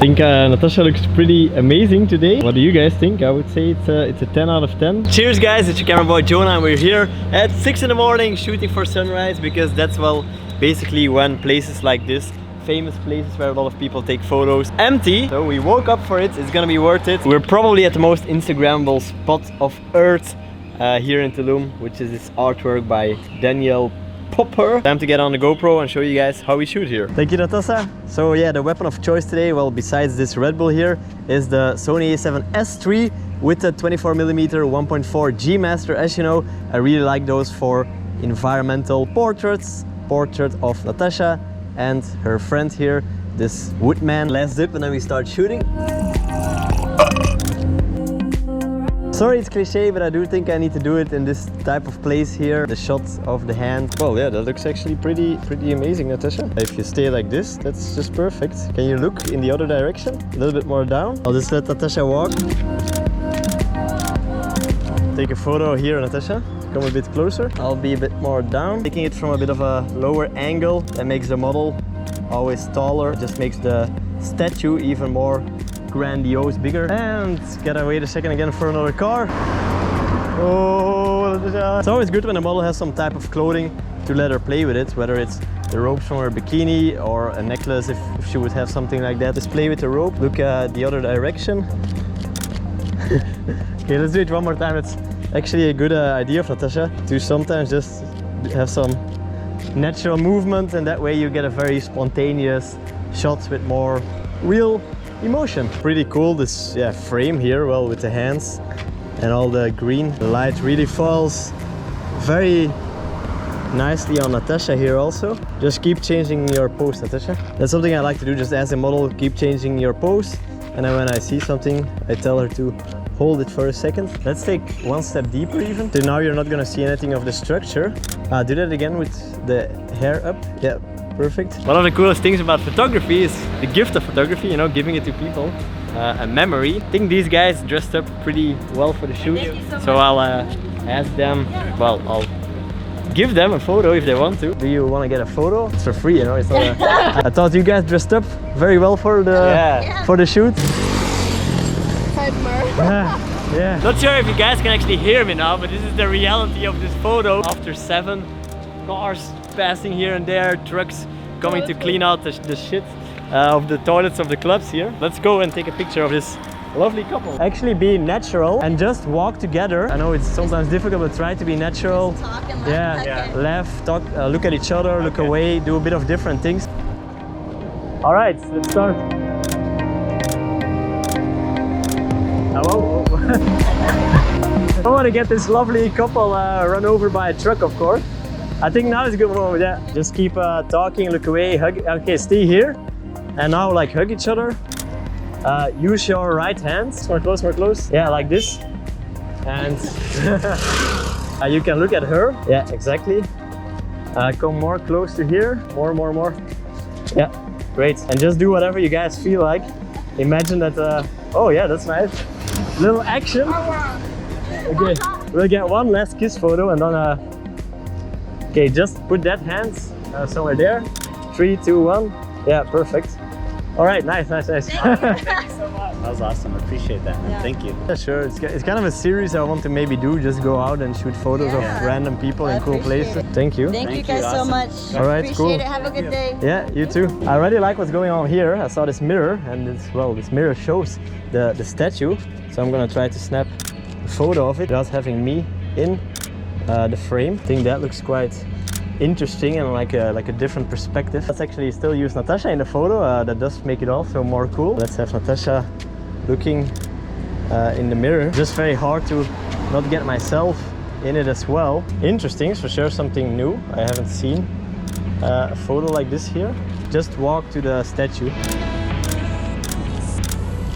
think Natasha looks pretty amazing today. What do you guys think? I would say it's a 10 out of 10. Cheers guys, it's your camera boy Jona and we're here at 6 in the morning shooting for sunrise, because that's, well, basically when places like this, famous places where a lot of people take photos, empty. So we woke up for it, it's gonna be worth it. We're probably at the most Instagrammable spot of Earth here in Tulum, which is this artwork by Daniel Popper. Time to get on the GoPro and show you guys how we shoot here. Thank you, Natasha. So yeah, the weapon of choice today, well, besides this Red Bull here, is the Sony a7s3 with the 24mm 1.4 G master. As you know, I really like those for environmental portraits. Portrait of Natasha and her friend here, this woodman. Last dip and then we start shooting. Sorry, it's cliche, but I do think I need to do it in this type of place here. The shot of the hand. Well, yeah, that looks actually pretty amazing, Natasha. If you stay like this, that's just perfect. Can you look in the other direction? A little bit more down. I'll just let Natasha walk. Take a photo here, Natasha. Come a bit closer. I'll be a bit more down. Taking it from a bit of a lower angle. That makes the model always taller. Just makes the statue even more grandiose, bigger. And gotta wait a second again for another car. Oh, it's always good when a model has some type of clothing to let her play with it, whether it's the ropes from her bikini or a necklace if she would have something like that. Just play with the rope, look the other direction. Okay, let's do it one more time. It's actually a good idea of Natasha to sometimes just have some natural movement, and that way you get a very spontaneous shot with more real emotion. Pretty cool, this frame here, well, with the hands and all the green. The light really falls very nicely on Natasha here also. Just keep changing your pose, Natasha. That's something I like to do, just as a model, keep changing your pose. And then when I see something, I tell her to hold it for a second. Let's take one step deeper even. So now you're not gonna see anything of the structure. Do that again with the hair up. Yeah. Perfect. One of the coolest things about photography is the gift of photography, you know, giving it to people, a memory. I think these guys dressed up pretty well for the shoot, so I'll ask them, well, I'll give them a photo if they want to. Do you want to get a photo? It's for free, you know, it's not I thought you guys dressed up very well for the shoot. Yeah. Not sure if you guys can actually hear me now, but this is the reality of this photo. After 7 cars passing here and there, trucks coming to clean out the shit of the toilets of the clubs here. Let's go and take a picture of this lovely couple. Actually be natural and just walk together. I know it's sometimes difficult, but try to be natural. Laugh, talk, look at each other, look away, do a bit of different things. All right, let's start. Hello. I want to get this lovely couple run over by a truck, of course. I think now is a good moment, yeah. Just keep talking, look away, hug. Okay, stay here. And now like hug each other. Use your right hand. More close, more close. Yeah, like this. And you can look at her. Yeah, exactly. Come more close to here. More. Yeah, great. And just do whatever you guys feel like. Imagine that, oh yeah, that's nice. Little action. Okay, we'll get one last kiss photo and then okay, just put that hand somewhere there. 3, 2, 1. Yeah, perfect. All right, nice. Thank you so much. That was awesome. I appreciate that, man. Yeah. Thank you. Yeah, sure. It's kind of a series I want to maybe do. Just go out and shoot photos of random people in cool places. Thank you. Thank you guys so much. All right, appreciate cool. it. Have a good day. Yeah, you too. I really like what's going on here. I saw this mirror, and this mirror shows the statue. So I'm gonna try to snap a photo of it without having me in the frame. I think that looks quite interesting and like a different perspective. Let's actually still use Natasha in the photo. That does make it also more cool. Let's have Natasha looking in the mirror. Just very hard to not get myself in it as well. Interesting, it's for sure something new. I haven't seen a photo like this here. Just walk to the statue.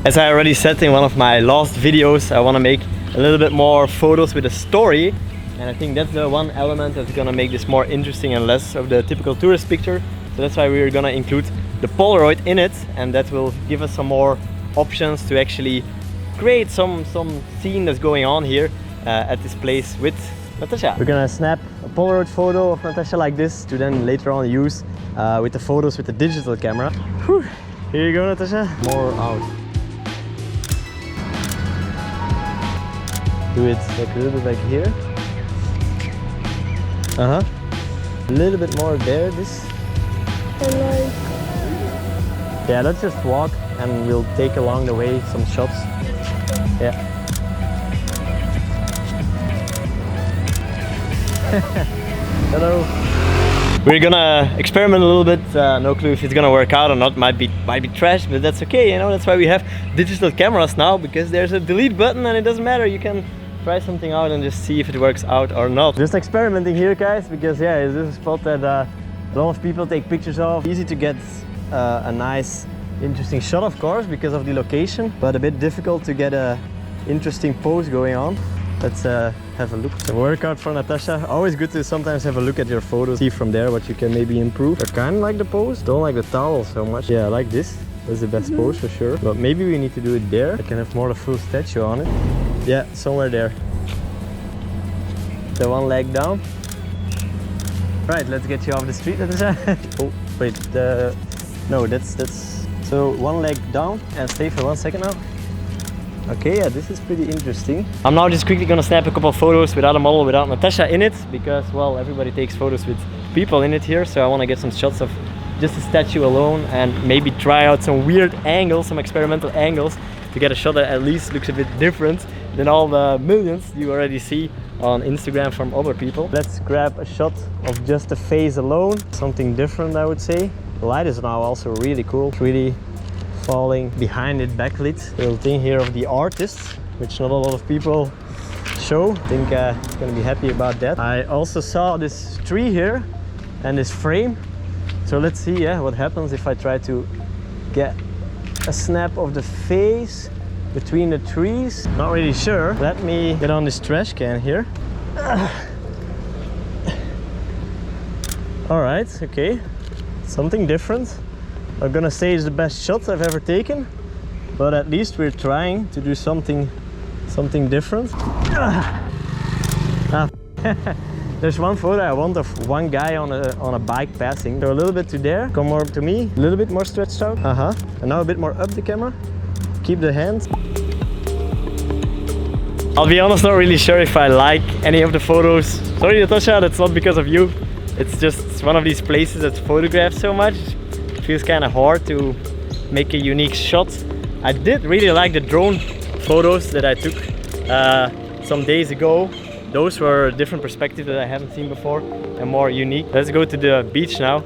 As I already said in one of my last videos, I want to make a little bit more photos with a story. And I think that's the one element that's gonna make this more interesting and less of the typical tourist picture. So that's why we're gonna include the polaroid in it, and that will give us some more options to actually create some scene that's going on here at this place with Natasha. We're gonna snap a polaroid photo of Natasha like this to then later on use with the photos with the digital camera. Whew. Here you go, Natasha. More out. Do it like a little bit like here. A little bit more there. This. Yeah, let's just walk and we'll take along the way some shots. Yeah. Hello. We're gonna experiment a little bit. No clue if it's gonna work out or not. Might be trash, but that's okay. You know, that's why we have digital cameras now, because there's a delete button and it doesn't matter. You can try something out and just see if it works out or not. Just experimenting here, guys, because yeah, this is a spot that a lot of people take pictures of. Easy to get a nice, interesting shot, of course, because of the location, but a bit difficult to get a interesting pose going on. Let's have a look. It's a workout for Natasha. Always good to sometimes have a look at your photos, see from there what you can maybe improve. I kind of like the pose, don't like the towel so much. Yeah, I like this. That's the best pose for sure. But maybe we need to do it there. I can have more of a full statue on it. Yeah, somewhere there. The one leg down. Right, let's get you off the street, Natasha. Oh, wait, no, that's so one leg down and stay for 1 second now. Okay, yeah, this is pretty interesting. I'm now just quickly gonna snap a couple of photos without a model, without Natasha in it, because, well, everybody takes photos with people in it here, so I want to get some shots of just a statue alone and maybe try out some weird angles, some experimental angles, to get a shot that at least looks a bit different than all the millions you already see on Instagram from other people. Let's grab a shot of just the face alone, something different, I would say. The light is now also really cool. It's really falling behind it, backlit. Little thing here of the artist, which not a lot of people show. I think it's gonna be happy about that. I also saw this tree here and this frame. So let's see, yeah, what happens if I try to get a snap of the face between the trees. Not really sure. Let me get on this trash can here. All right, okay. Something different. I'm gonna say it's the best shot I've ever taken, but at least we're trying to do something different. There's one photo I want of one guy on a bike passing. So a little bit to there, come more to me, a little bit more stretched out. And now a bit more up the camera. Keep the hands. I'll be honest, not really sure if I like any of the photos. Sorry, Natasha, that's not because of you. It's just one of these places that's photographed so much. It feels kind of hard to make a unique shot. I did really like the drone photos that I took some days ago. Those were a different perspective that I haven't seen before and more unique. Let's go to the beach now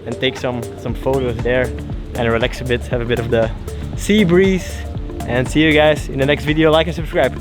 and take some photos there and relax a bit, have a bit of the sea breeze, and see you guys in the next video. Like and subscribe.